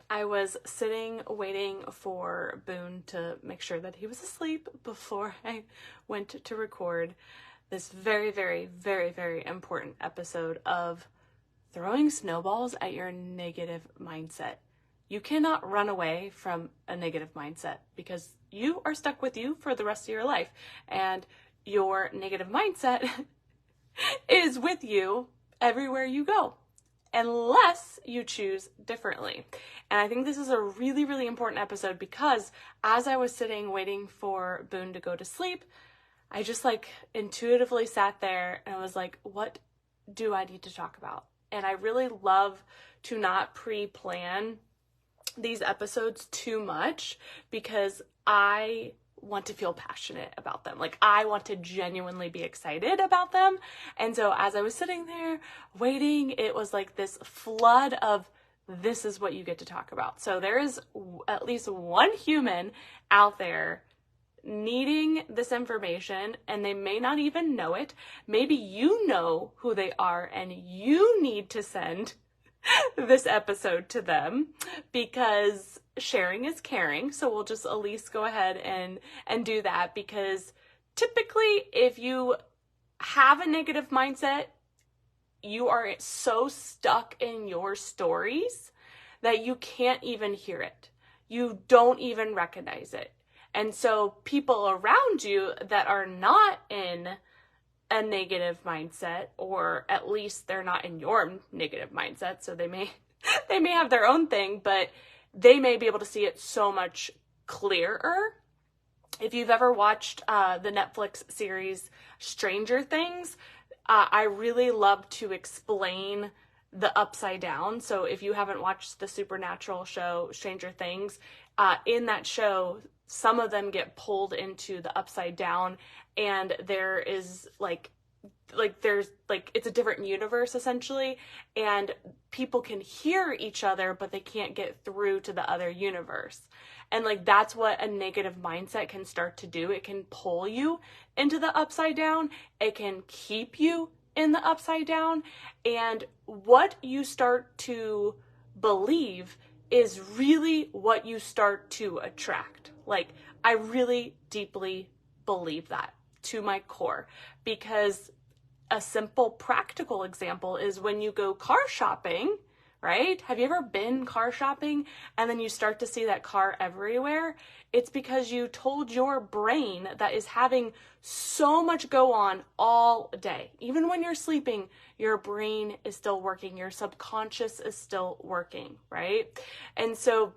I was sitting waiting for Boone to make sure that he was asleep before I went to record this very, very, very, very important episode of throwing snowballs at your negative mindset. You cannot run away from a negative mindset because you are stuck with you for the rest of your life, and your negative mindset is with you everywhere you go, unless you choose differently. And I think this is a really, really important episode because as I was sitting waiting for Boone to go to sleep, I just intuitively sat there and I was like, what do I need to talk about? And I really love to not pre-plan these episodes too much because I want to feel passionate about them. I want to genuinely be excited about them. And so as I was sitting there waiting, it was like this flood of, this is what you get to talk about. So there is at least one human out there needing this information, and they may not even know it. Maybe you know who they are and you need to send this episode to them because sharing is caring. So we'll just at least go ahead and do that, because typically if you have a negative mindset, you are so stuck in your stories that you can't even hear it. You don't even recognize it. And so people around you that are not in a negative mindset, or at least they're not in your negative mindset, so they may have their own thing, but they may be able to see it so much clearer. If you've ever watched the Netflix series Stranger Things, I really love to explain the upside down. So if you haven't watched the supernatural show Stranger Things, in that show, some of them get pulled into the upside down, and there is it's a different universe essentially, and people can hear each other, but they can't get through to the other universe. And that's what a negative mindset can start to do. It can pull you into the upside down. It can keep you in the upside down. And what you start to believe is really what you start to attract. I really deeply believe that to my core, because a simple practical example is when you go car shopping, right? Have you ever been car shopping and then you start to see that car everywhere? It's because you told your brain that is having so much go on all day. Even when you're sleeping, your brain is still working. Your subconscious is still working, right? And so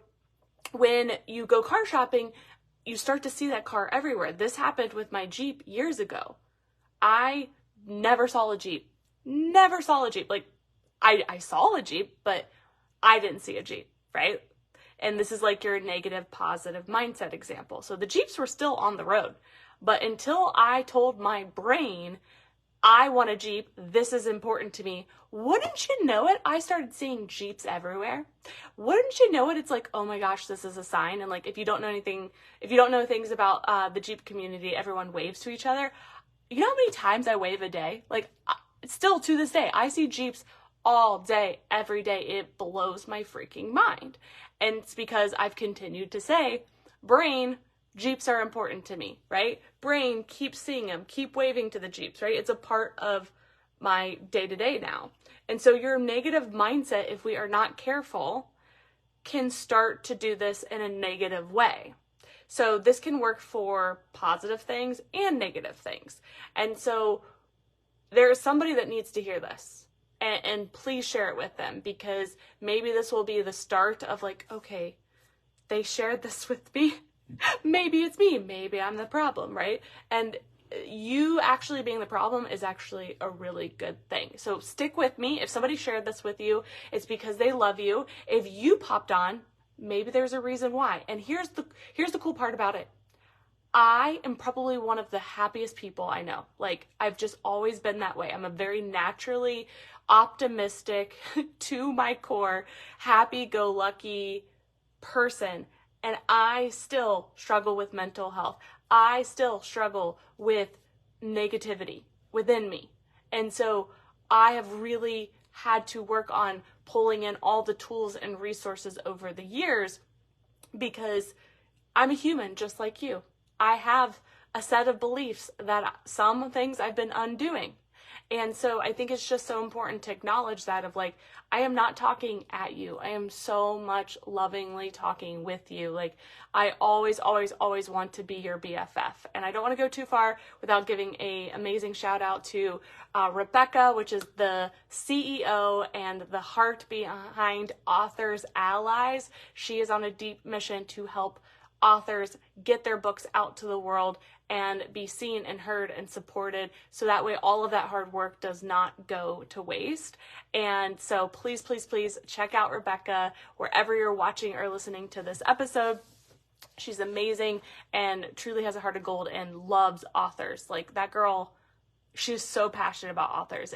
when you go car shopping, you start to see that car everywhere. This happened with my Jeep years ago. I never saw a Jeep. Never saw a Jeep. I saw a Jeep, but I didn't see a Jeep, right? And this is your negative positive mindset example. So the Jeeps were still on the road, but until I told my brain, I want a Jeep, this is important to me, wouldn't you know it, I started seeing Jeeps everywhere. Wouldn't you know it, it's oh my gosh, this is a sign. And if you don't know things about the Jeep community, everyone waves to each other. You know how many times I wave a day? Still to this day, I see Jeeps all day, every day. It blows my freaking mind. And it's because I've continued to say, brain, Jeeps are important to me, right? Brain, keep seeing them, keep waving to the Jeeps, right? It's a part of my day-to-day now. And so your negative mindset, if we are not careful, can start to do this in a negative way. So this can work for positive things and negative things. And so there is somebody that needs to hear this. And please share it with them, because maybe this will be the start of okay, they shared this with me. Maybe it's me. Maybe I'm the problem, right? And you actually being the problem is actually a really good thing. So stick with me. If somebody shared this with you, it's because they love you. If you popped on, maybe there's a reason why. And here's the cool part about it. I am probably one of the happiest people I know. I've just always been that way. I'm a very naturally optimistic, to my core, happy-go-lucky person. And I still struggle with mental health. I still struggle with negativity within me. And so I have really had to work on pulling in all the tools and resources over the years, because I'm a human just like you. I have a set of beliefs that some things I've been undoing. And so I think it's just so important to acknowledge that, of like, I am not talking at you. I am so much lovingly talking with you. Like, I always, always, always want to be your BFF. And I don't want to go too far without giving a amazing shout out to Rebecca, which is the CEO and the heart behind Authors Allies. She is on a deep mission to help authors get their books out to the world and be seen and heard and supported, so that way all of that hard work does not go to waste. And so please, please, please check out Rebecca wherever you're watching or listening to this episode. She's amazing and truly has a heart of gold and loves authors. Like, that girl, she's so passionate about authors.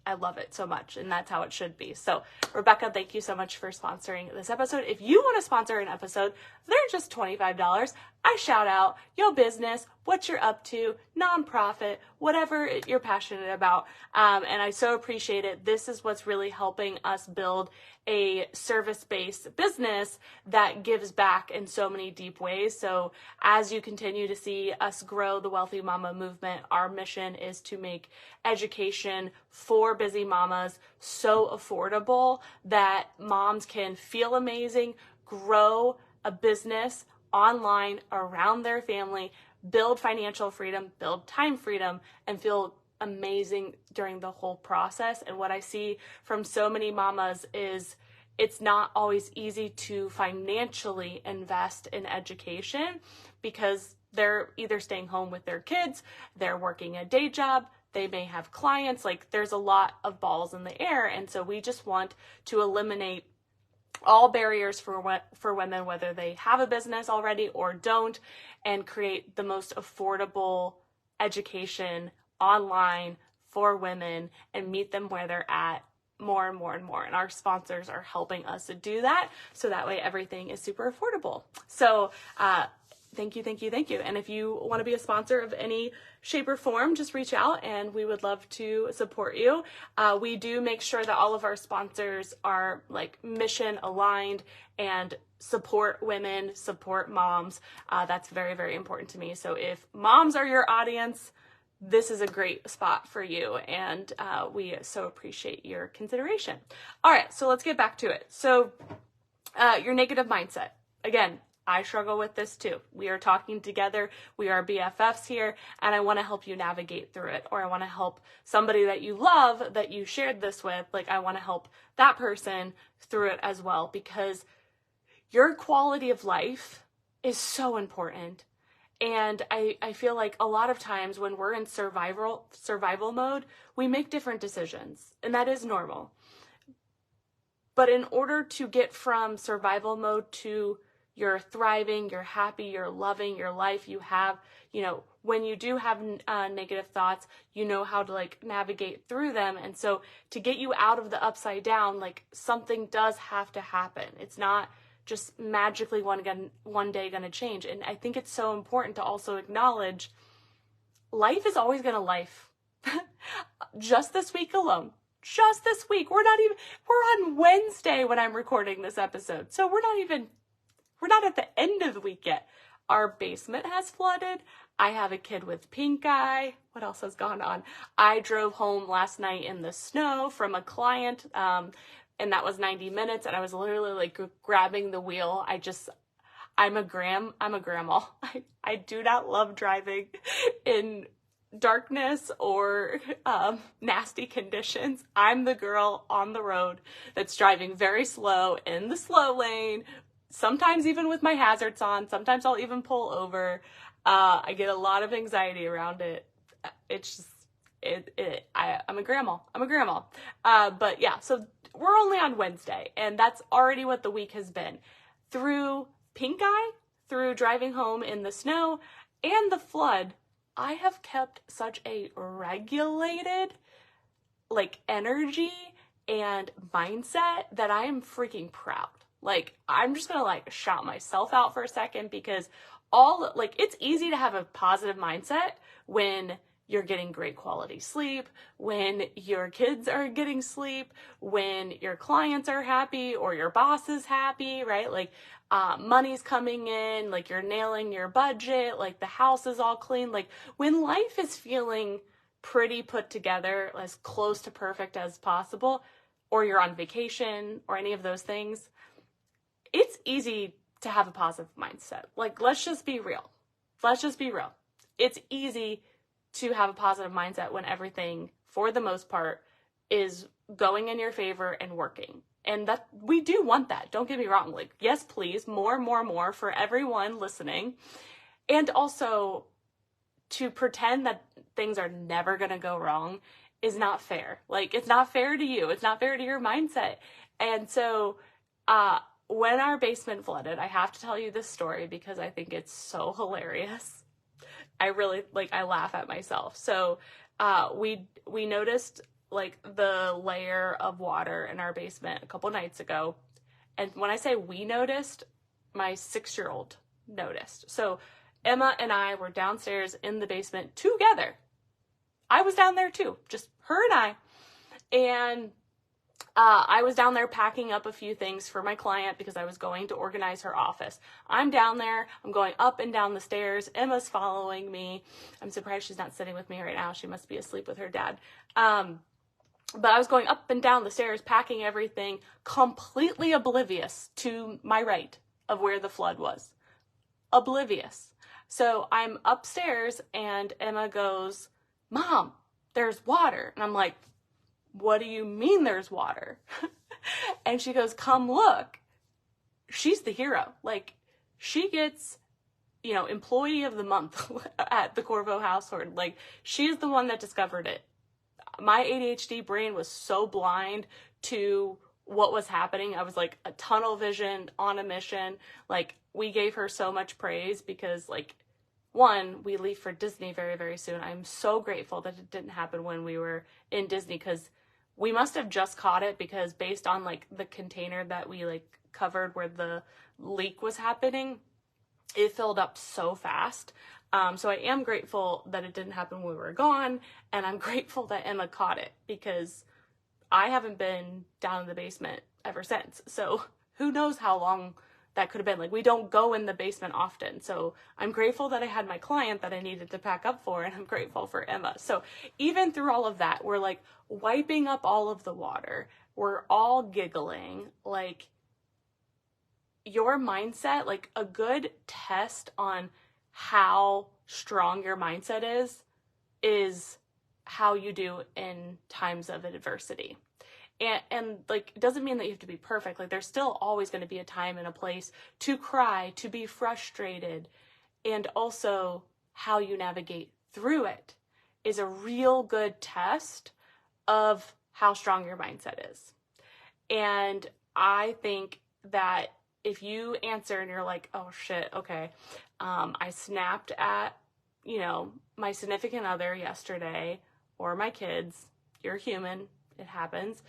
I love it so much, and that's how it should be. So Rebecca, thank you so much for sponsoring this episode. If you want to sponsor an episode, they're just $25. I shout out your business, what you're up to, nonprofit, whatever you're passionate about. And I so appreciate it. This is what's really helping us build a service-based business that gives back in so many deep ways. So as you continue to see us grow the Wealthy Mama movement, our mission is to make education for busy mamas so affordable that moms can feel amazing, grow a business online around their family, build financial freedom, build time freedom, and feel amazing during the whole process. And what I see from so many mamas is it's not always easy to financially invest in education, because they're either staying home with their kids, they're working a day job, they may have clients. Like, there's a lot of balls in the air. And so we just want to eliminate all barriers for women, whether they have a business already or don't, and create the most affordable education online for women and meet them where they're at more and more and more. And our sponsors are helping us to do that, so that way everything is super affordable. So thank you, thank you, thank you. And if you want to be a sponsor of any shape or form, just reach out and we would love to support you. We do make sure that all of our sponsors are like mission aligned and support women, support moms. That's very, very important to me. So if moms are your audience, this is a great spot for you, and we so appreciate your consideration. All right, so let's get back to it. So your negative mindset. Again, I struggle with this too. We are talking together. We are BFFs here, and I want to help you navigate through it, or I want to help somebody that you love, that you shared this with, like, I want to help that person through it as well, because your quality of life is so important. And I feel like a lot of times when we're in survival mode, we make different decisions, and that is normal. But in order to get from survival mode to you're thriving, you're happy, you're loving your life, you have, when you do have negative thoughts, you know how to like navigate through them. And so to get you out of the upside down, like, something does have to happen. It's not just magically one day going to change. And I think it's so important to also acknowledge life is always going to life. Just this week alone. Just this week. We're on Wednesday when I'm recording this episode. So we're not at the end of the week yet. Our basement has flooded. I have a kid with pink eye. What else has gone on? I drove home last night in the snow from a client, and that was 90 minutes, and I was literally like grabbing the wheel. I'm a grandma. I do not love driving in darkness or nasty conditions. I'm the girl on the road that's driving very slow in the slow lane, sometimes even with my hazards on. Sometimes I'll even pull over. I get a lot of anxiety around it. It's just, I'm a grandma. But yeah, so we're only on Wednesday, and that's already what the week has been. Through pink eye, through driving home in the snow, and the flood, I have kept such a regulated, like, energy and mindset that I am freaking proud. Like, I'm just gonna like shout myself out for a second, because it's easy to have a positive mindset when you're getting great quality sleep, when your kids are getting sleep, when your clients are happy or your boss is happy, right? Like, money's coming in, like you're nailing your budget, like the house is all clean. Like when life is feeling pretty put together, as close to perfect as possible, or you're on vacation or any of those things, it's easy to have a positive mindset. Like, let's just be real. Let's just be real. It's easy to have a positive mindset when everything, for the most part, is going in your favor and working. And that we do want that. Don't get me wrong. Like, yes, please, more for everyone listening. And also, to pretend that things are never going to go wrong is not fair. Like, it's not fair to you. It's not fair to your mindset. And so, when our basement flooded, I have to tell you this story because I think it's so hilarious. I really, like, I laugh at myself. So, we noticed, like, the layer of water in our basement a couple nights ago. And when I say we noticed, my 6-year-old noticed. So Emma and I were downstairs in the basement together. I was down there too, just her and I. And I was down there packing up a few things for my client because I was going to organize her office. I'm down there. I'm going up and down the stairs. Emma's following me. I'm surprised she's not sitting with me right now. She must be asleep with her dad. But I was going up and down the stairs, packing everything, completely oblivious to my right of where the flood was. Oblivious. So I'm upstairs and Emma goes, "Mom, there's water." And I'm like, "What do you mean there's water?" And she goes, "Come look." She's the hero. Like, she gets, employee of the month at the Corvo household. Like, she's the one that discovered it. My ADHD brain was so blind to what was happening. I was like a tunnel vision on a mission. Like, we gave her so much praise because, like, one, we leave for Disney very, very soon. I'm so grateful that it didn't happen when we were in Disney, because we must have just caught it, because based on, like, the container that we, like, covered where the leak was happening, it filled up so fast. So I am grateful that it didn't happen when we were gone, and I'm grateful that Emma caught it, because I haven't been down in the basement ever since. So who knows how long that could have been. Like, we don't go in the basement often. So I'm grateful that I had my client that I needed to pack up for, and I'm grateful for Emma. So even through all of that, we're like wiping up all of the water. We're all giggling. Like, your mindset, like, a good test on how strong your mindset is how you do in times of adversity. And like, it doesn't mean that you have to be perfect. Like, there's still always going to be a time and a place to cry, to be frustrated, and also how you navigate through it is a real good test of how strong your mindset is. And I think that if you answer and you're like, "Oh shit, okay, I snapped at, my significant other yesterday, or my kids," you're human, it happens.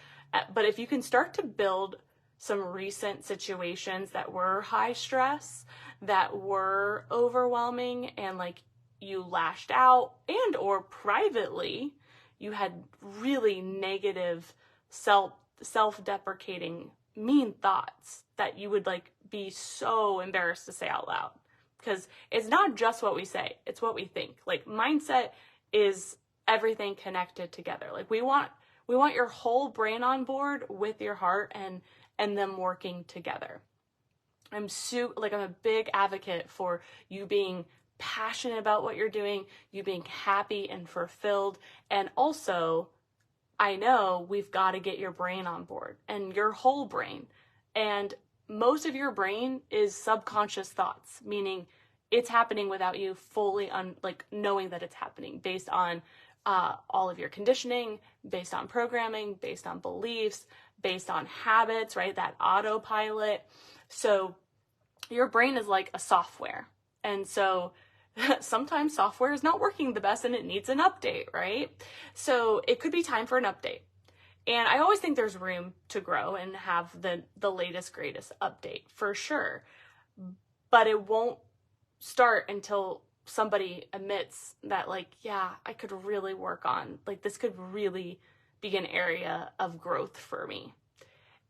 But if you can start to build some recent situations that were high stress, that were overwhelming, and like you lashed out, and or privately you had really negative self-deprecating mean thoughts that you would like be so embarrassed to say out loud, because it's not just what we say, it's what we think. Like, mindset is everything connected together. Like, we want your whole brain on board with your heart and them working together. I'm a big advocate for you being passionate about what you're doing, you being happy and fulfilled. And also, I know we've got to get your brain on board, and your whole brain. And most of your brain is subconscious thoughts, meaning it's happening without you fully knowing that it's happening, based on all of your conditioning, based on programming, based on beliefs, based on habits, right? That autopilot. So your brain is like a software. And so sometimes software is not working the best and it needs an update, right? So it could be time for an update. And I always think there's room to grow and have the latest, greatest update, for sure. But it won't start until somebody admits that, like, yeah, I could really work on, like, this could really be an area of growth for me.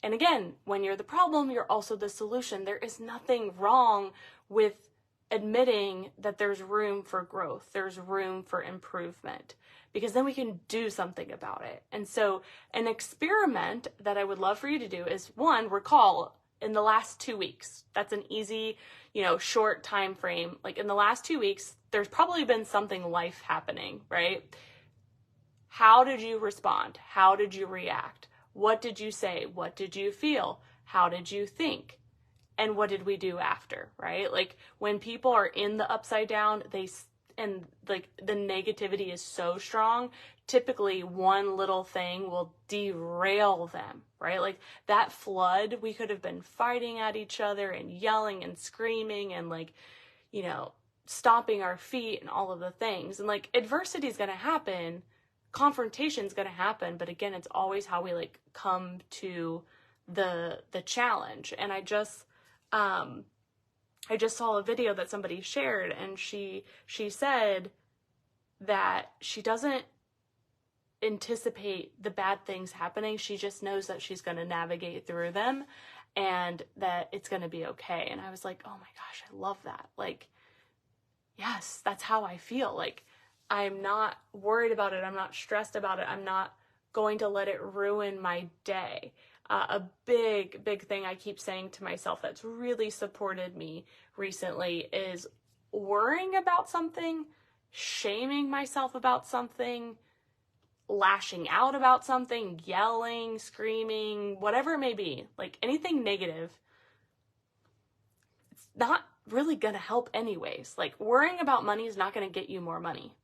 And again, when you're the problem, you're also the solution. There is nothing wrong with admitting that there's room for growth, there's room for improvement, because then we can do something about it. And so an experiment that I would love for you to do is, one, recall in the last 2 weeks. That's an easy, short time frame. Like in the last 2 weeks, there's probably been something life happening, right? How did you respond? How did you react? What did you say? What did you feel? How did you think? And what did we do after, right? Like when people are in the upside down, and like the negativity is so strong, typically one little thing will derail them, right? Like that flood, we could have been fighting at each other and yelling and screaming and like, stomping our feet and all of the things. And like adversity is going to happen, confrontation is going to happen, but again, it's always how we like come to the challenge. And I just saw a video that somebody shared, and she said that she doesn't anticipate the bad things happening. She just knows that she's going to navigate through them and that it's going to be okay. And I was like, oh my gosh, I love that. Like, yes, that's how I feel. Like, I'm not worried about it. I'm not stressed about it. I'm not going to let it ruin my day. A big thing I keep saying to myself that's really supported me recently is worrying about something, shaming myself about something, lashing out about something, yelling, screaming, whatever it may be, like anything negative. It's not really going to help anyways. Like worrying about money is not going to get you more money.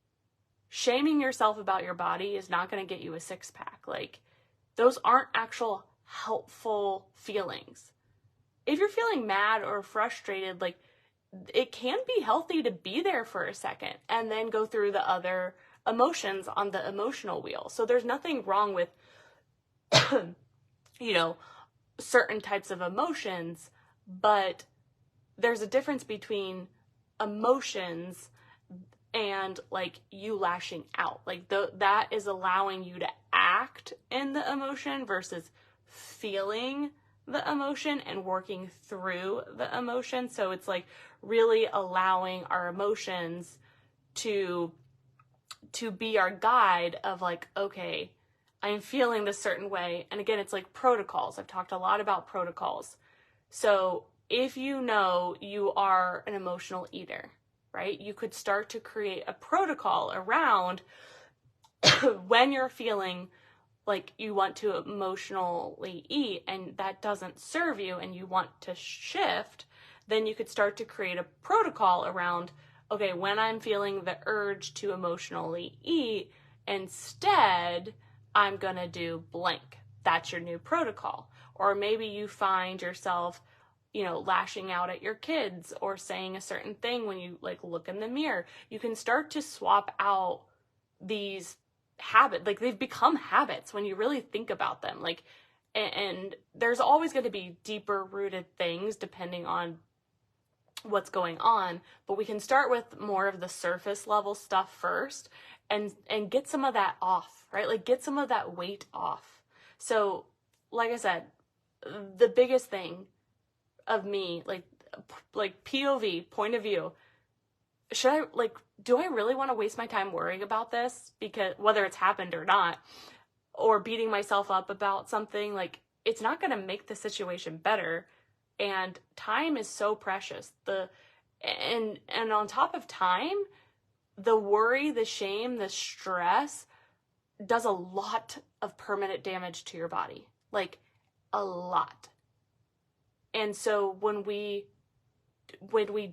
Shaming yourself about your body is not going to get you a six-pack. Like those aren't actual helpful feelings. If you're feeling mad or frustrated, like it can be healthy to be there for a second and then go through the other emotions on the emotional wheel. So there's nothing wrong with, certain types of emotions, but there's a difference between emotions and like you lashing out. Like that is allowing you to act in the emotion versus feeling the emotion and working through the emotion. So it's like really allowing our emotions to be our guide of like, okay, I'm feeling this certain way. And again, it's like protocols. I've talked a lot about protocols. So if you know you are an emotional eater, right, you could start to create a protocol around when you're feeling like you want to emotionally eat and that doesn't serve you and you want to shift, then you could start to create a protocol around, okay, when I'm feeling the urge to emotionally eat, instead, I'm going to do blank. That's your new protocol. Or maybe you find yourself, lashing out at your kids or saying a certain thing when you like look in the mirror. You can start to swap out these habit, like they've become habits when you really think about them. Like, and there's always going to be deeper rooted things depending on what's going on, but we can start with more of the surface level stuff first and get some of that off, right? Like get some of that weight off. So like I said, the biggest thing of me, like POV, point of view, do I really want to waste my time worrying about this? Because whether it's happened or not, or beating myself up about something, like it's not going to make the situation better. And time is so precious. And on top of time, the worry, the shame, the stress does a lot of permanent damage to your body, like a lot. And so when we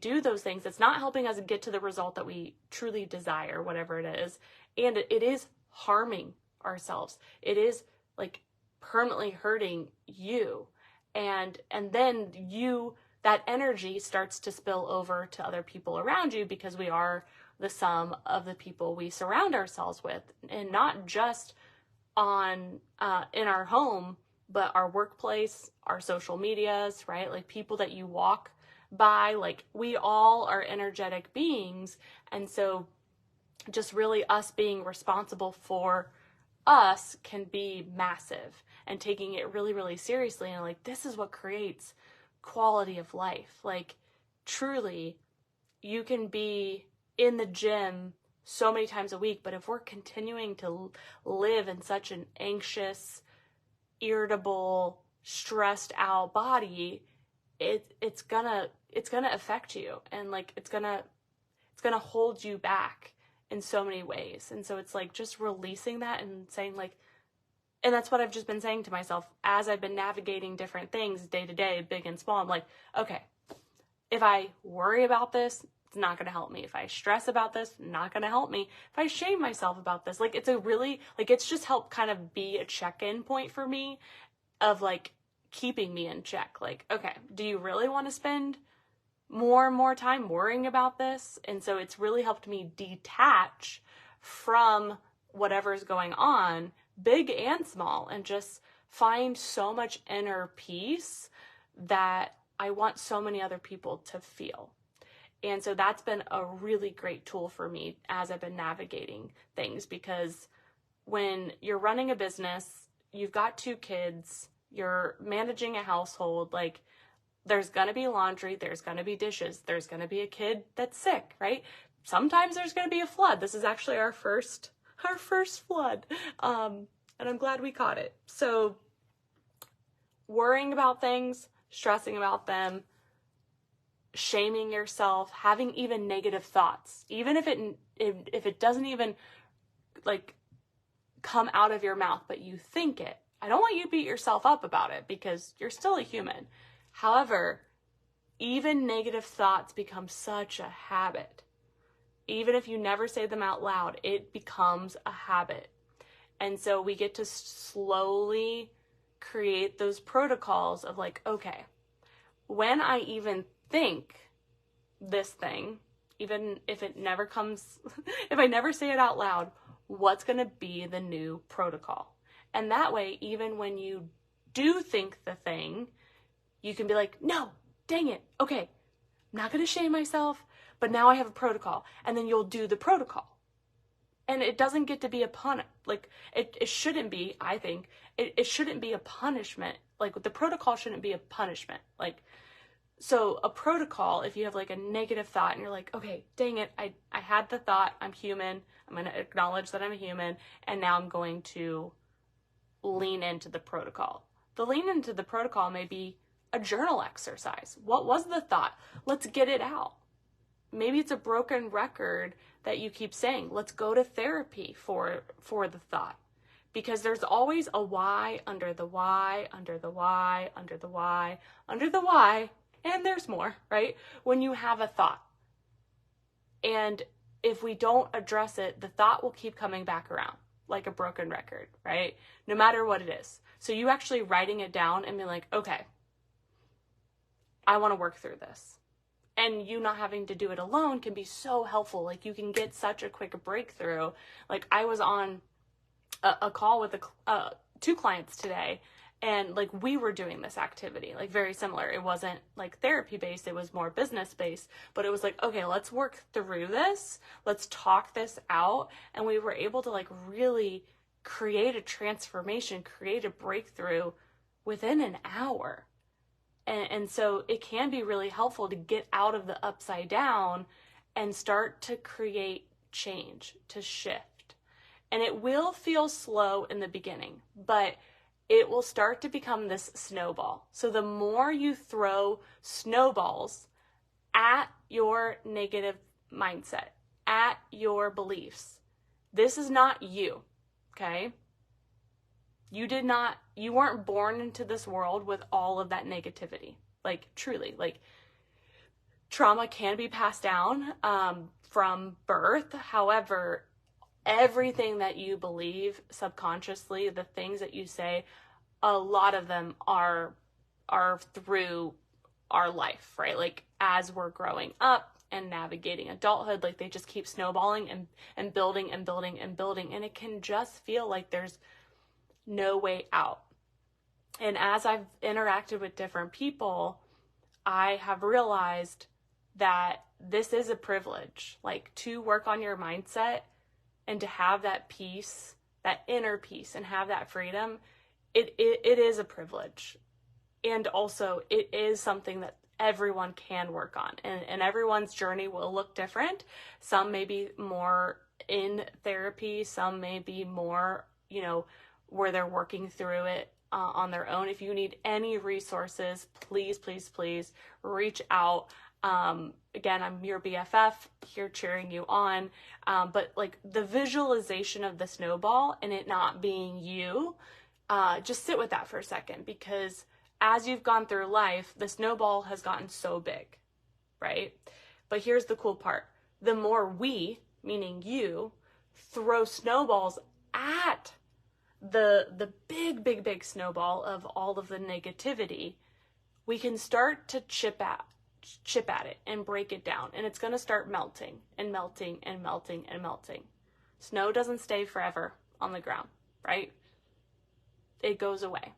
do those things, it's not helping us get to the result that we truly desire, whatever it is. And it is harming ourselves. It is like permanently hurting you. And then that energy starts to spill over to other people around you because we are the sum of the people we surround ourselves with, and not just in our home, but our workplace, our social medias, right? Like people that you walk by, like, we all are energetic beings. And so just really us being responsible for us can be massive, and taking it really, really seriously. And like, this is what creates quality of life. Like, truly, you can be in the gym so many times a week, but if we're continuing to live in such an anxious, irritable, stressed out body, it's gonna affect you, and like it's gonna hold you back in so many ways. And so it's like just releasing that and saying, like, and that's what I've just been saying to myself as I've been navigating different things day to day, big and small. I'm like, okay, if I worry about this, it's not going to help me. If I stress about this, not going to help me. If I shame myself about this, like, it's a really, like, it's just helped kind of be a check-in point for me of like keeping me in check. Like, okay, do you really want to spend more and more time worrying about this? And so it's really helped me detach from whatever's going on, big and small, and just find so much inner peace that I want so many other people to feel. And so that's been a really great tool for me as I've been navigating things, because when you're running a business, you've got 2 kids, you're managing a household, like, there's going to be laundry, there's going to be dishes, there's going to be a kid that's sick, right? Sometimes there's going to be a flood. This is actually our first flood. And I'm glad we caught it. So worrying about things, stressing about them, shaming yourself, having even negative thoughts, even if it doesn't even like come out of your mouth, but you think it. I don't want you to beat yourself up about it, because you're still a human. However, even negative thoughts become such a habit. Even if you never say them out loud, it becomes a habit. And so we get to slowly create those protocols of like, okay, when I even think this thing, even if it never comes, if I never say it out loud, what's going to be the new protocol? And that way, even when you do think the thing, you can be like, no, dang it. Okay, I'm not going to shame myself, but now I have a protocol. And then you'll do the protocol. And it doesn't get to be it shouldn't be, I think, it shouldn't be a punishment. Like, the protocol shouldn't be a punishment. Like, so a protocol, if you have like a negative thought and you're like, okay, dang it, I had the thought, I'm human, I'm going to acknowledge that I'm a human, and now I'm going to lean into the protocol. The lean into the protocol may be a journal exercise. What was the thought? Let's get it out. Maybe it's a broken record that you keep saying. Let's go to therapy for the thought. Because there's always a why under the why, under the why, under the why, under the why, and there's more, right? When you have a thought. And if we don't address it, the thought will keep coming back around like a broken record, right? No matter what it is. So you actually writing it down and being like, okay, I want to work through this. And you not having to do it alone can be so helpful. Like, you can get such a quick breakthrough. Like, I was on a call with 2 clients today, and like, we were doing this activity, like, very similar. It wasn't like therapy based, it was more business based, but it was like, okay, let's work through this. Let's talk this out. And we were able to like really create a transformation, create a breakthrough within an hour. And so it can be really helpful to get out of the upside down and start to create change, to shift. And it will feel slow in the beginning, but it will start to become this snowball. So the more you throw snowballs at your negative mindset, at your beliefs, this is not you, okay? You weren't born into this world with all of that negativity. Like, truly, like, trauma can be passed down from birth. However, everything that you believe subconsciously, the things that you say, a lot of them are through our life, right? Like, as we're growing up and navigating adulthood, like, they just keep snowballing and building and building and building. And it can just feel like there's no way out. And as I've interacted with different people, I have realized that this is a privilege, like to work on your mindset and to have that peace, that inner peace, and have that freedom. It is a privilege. And also it is something that everyone can work on, and everyone's journey will look different. Some may be more in therapy, some may be more, where they're working through it on their own. If you need any resources, please, please, please reach out. Again, I'm your BFF here cheering you on. But like the visualization of the snowball and it not being you, just sit with that for a second, because as you've gone through life, the snowball has gotten so big, right? But here's the cool part. The more we, meaning you, throw snowballs at the big, big, big snowball of all of the negativity, we can start to chip at it and break it down. And it's going to start melting and melting and melting and melting. Snow doesn't stay forever on the ground, right? It goes away.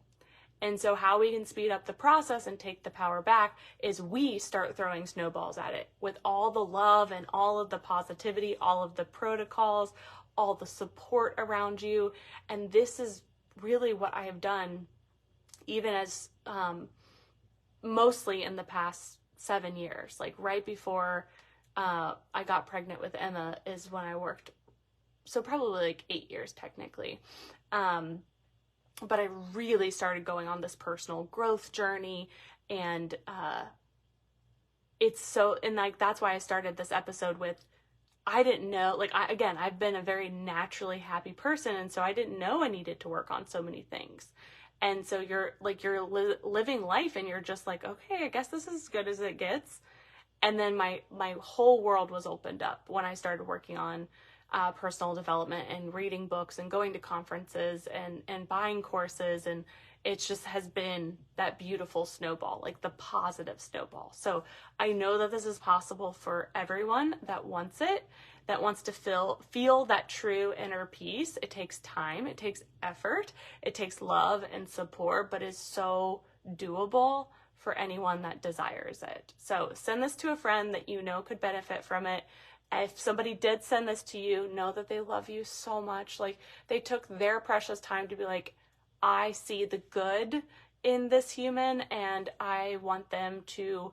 And so how we can speed up the process and take the power back is we start throwing snowballs at it with all the love and all of the positivity, all of the protocols, all the support around you. And this is really what I have done, even as mostly in the past 7 years. Like right before I got pregnant with Emma is when I worked. So probably like 8 years technically. But I really started going on this personal growth journey, and that's why I started this episode with, I didn't know, I've been a very naturally happy person, and so I didn't know I needed to work on so many things. And so you're living life, and you're just like, okay, I guess this is as good as it gets. And then my whole world was opened up when I started working on personal development and reading books and going to conferences and buying courses. And it just has been that beautiful snowball, like the positive snowball. So I know that this is possible for everyone that wants it, that wants to feel that true inner peace. It takes time, it takes effort, it takes love and support, but is so doable for anyone that desires it. So send this to a friend that you know could benefit from it. If somebody did send this to you, know that they love you so much. Like, they took their precious time to be like, I see the good in this human, and I want them to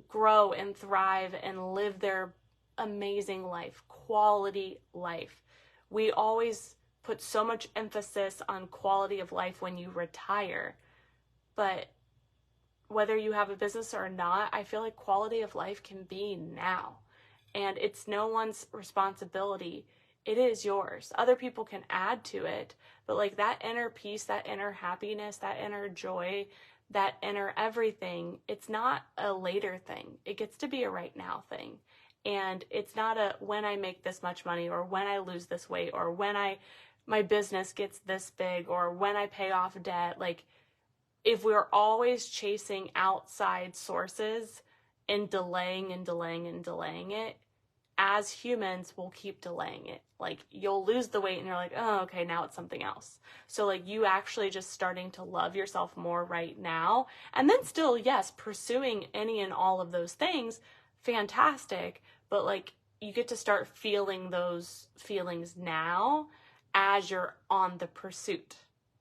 grow and thrive and live their amazing life, quality life. We always put so much emphasis on quality of life when you retire, but whether you have a business or not, I feel like quality of life can be now. And it's no one's responsibility. It is yours. Other people can add to it, but like that inner peace, that inner happiness, that inner joy, that inner everything, it's not a later thing. It gets to be a right now thing. And it's not a when I make this much money, or when I lose this weight, or when my business gets this big, or when I pay off debt. Like, if we're always chasing outside sources and delaying and delaying and delaying it, as humans, we'll keep delaying it. Like, you'll lose the weight and you're like, oh, okay, now it's something else. So like, you actually just starting to love yourself more right now, and then still, yes, pursuing any and all of those things, fantastic. But like, you get to start feeling those feelings now as you're on the pursuit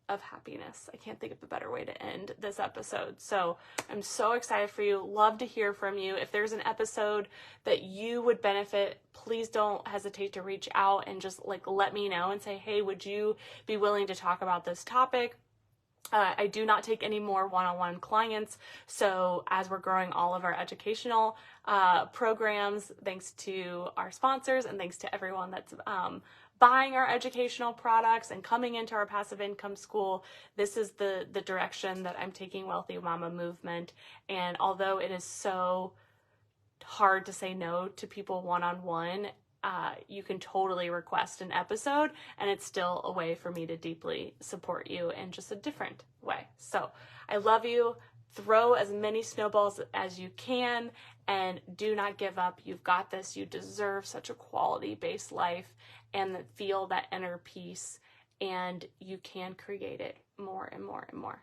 of happiness. I can't think of a better way to end this episode. So I'm so excited for you. Love to hear from you. If there's an episode that you would benefit, please don't hesitate to reach out and just like let me know and say, hey, would you be willing to talk about this topic? I do not take any more one-on-one clients. So as we're growing all of our educational programs, thanks to our sponsors and thanks to everyone that's buying our educational products and coming into our passive income school, this is the direction that I'm taking Wealthy Mama Movement. And although it is so hard to say no to people one-on-one, you can totally request an episode, and it's still a way for me to deeply support you in just a different way. So I love you. Throw as many snowballs as you can, and do not give up. You've got this. You deserve such a quality-based life, and feel that inner peace, and you can create it more and more and more.